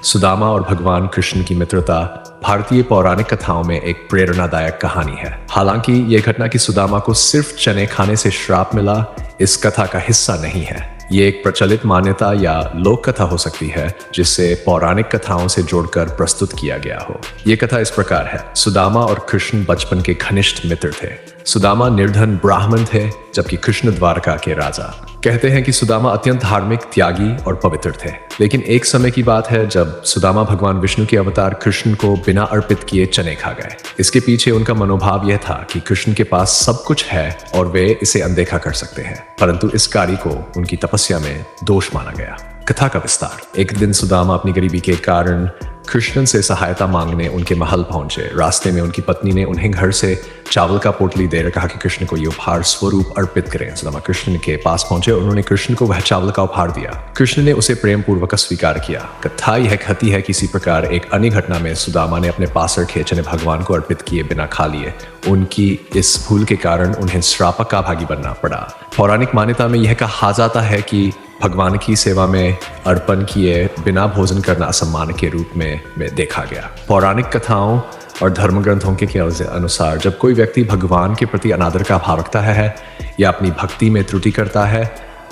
सुदामा और भगवान कृष्ण की मित्रता भारतीय पौराणिक कथाओं में एक प्रेरणादायक कहानी है। हालांकि यह घटना कि सुदामा को सिर्फ चने खाने से श्राप मिला, इस कथा का हिस्सा नहीं है। ये एक प्रचलित मान्यता या लोक कथा हो सकती है जिसे पौराणिक कथाओं से जोड़कर प्रस्तुत किया गया हो। ये कथा इस प्रकार है। सुदामा और कृष्ण बचपन के घनिष्ठ मित्र थे। सुदामा निर्धन ब्राह्मण थे, जबकि कृष्ण द्वारका के राजा। कहते हैं कि सुदामा अत्यंत धार्मिक, त्यागी और पवित्र थे। लेकिन एक समय की बात है जब सुदामा भगवान विष्णु के अवतार कृष्ण को बिना अर्पित किए चने खा गए। इसके पीछे उनका मनोभाव यह था कि कृष्ण के पास सब कुछ है और वे इसे अनदेखा कर सकते हैं, परंतु इस कार्य को उनकी तपस्या में दोष माना गया। कथा का विस्तार। एक दिन सुदामा अपनी गरीबी के कारण कृष्ण से सहायता मांगने उनके महल पहुंचे। रास्ते में उनकी पत्नी ने उन्हें घर से चावल का पोटली देकर कहा कि कृष्ण को ये उपहार स्वरूप अर्पित करें। सुदामा कृष्ण के पास पहुंचे और उन्होंने कृष्ण को वह चावल का उपहार दिया। कृष्ण ने उसे प्रेम पूर्वक स्वीकार किया। कथा यह कहती है किसी प्रकार एक अन्य घटना में सुदामा ने अपने पासर के चने भगवान को अर्पित किए बिना खा लिए। उनकी इस भूल के कारण उन्हें श्राप का भागी बनना पड़ा। पौराणिक मान्यता में यह कहा जाता है कि भगवान की सेवा में अर्पण किए बिना भोजन करना असम्मान के रूप में देखा गया। पौराणिक कथाओं और धर्म ग्रंथों के अनुसार जब कोई व्यक्ति भगवान के प्रति अनादर का भाव रखता है या अपनी भक्ति में त्रुटि करता है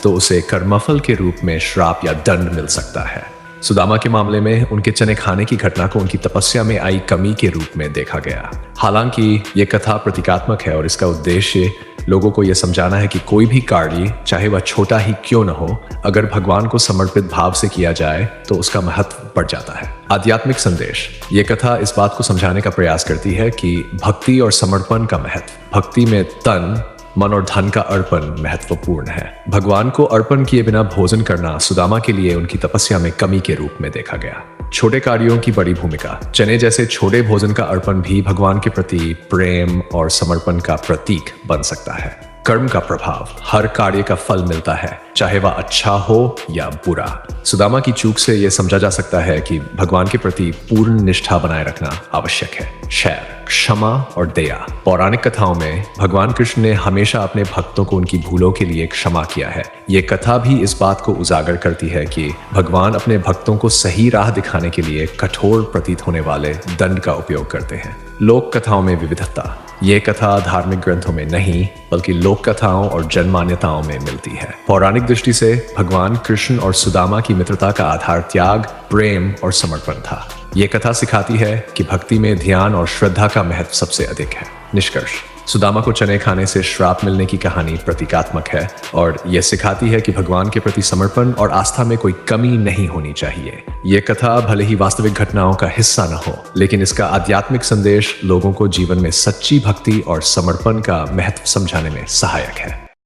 तो उसे कर्मफल के रूप में श्राप या दंड मिल सकता है। सुदामा के मामले में उनके चने खाने की घटना को उनकी तपस्या में आई कमी के रूप में देखा गया। हालांकि ये कथा प्रतीकात्मक है और इसका उद्देश्य लोगों को यह समझाना है कि कोई भी कार्य, चाहे वह छोटा ही क्यों न हो, अगर भगवान को समर्पित भाव से किया जाए तो उसका महत्व बढ़ जाता है। आध्यात्मिक संदेश। ये कथा इस बात को समझाने का प्रयास करती है कि भक्ति और समर्पण का महत्व। भक्ति में तन, मन और धन का अर्पण महत्वपूर्ण है। भगवान को अर्पण किए बिना भोजन करना सुदामा के लिए उनकी तपस्या में कमी के रूप में देखा गया। छोटे कार्यों की बड़ी भूमिका। चने जैसे छोटे भोजन का अर्पण भी भगवान के प्रति प्रेम और समर्पण का प्रतीक बन सकता है। कर्म का प्रभाव। हर कार्य का फल मिलता है, चाहे वह अच्छा हो या बुरा। सुदामा की चूक से यह समझा जा सकता है कि भगवान के प्रति पूर्ण निष्ठा बनाए रखना आवश्यक है। शैर, क्षमा और दया। पौराणिक कथाओं में भगवान कृष्ण ने हमेशा अपने भक्तों को उनकी भूलों के लिए क्षमा किया है। ये कथा भी इस बात को उजागर करती है कि भगवान अपने भक्तों को सही राह दिखाने के लिए कठोर प्रतीत होने वाले दंड का उपयोग करते हैं। लोक कथाओं में विविधता। ये कथा धार्मिक ग्रंथों में नहीं बल्कि लोक कथाओं और जन मान्यताओं में मिलती है। पौराणिक दृष्टि से भगवान कृष्ण और सुदामा की मित्रता का आधार त्याग, प्रेम और समर्पण था। ये कथा सिखाती है कि भक्ति में ध्यान और श्रद्धा का महत्व सबसे अधिक है। निष्कर्ष। सुदामा को चने खाने से श्राप मिलने की कहानी प्रतीकात्मक है और यह सिखाती है कि भगवान के प्रति समर्पण और आस्था में कोई कमी नहीं होनी चाहिए। ये कथा भले ही वास्तविक घटनाओं का हिस्सा न हो, लेकिन इसका आध्यात्मिक संदेश लोगों को जीवन में सच्ची भक्ति और समर्पण का महत्व समझाने में सहायक है।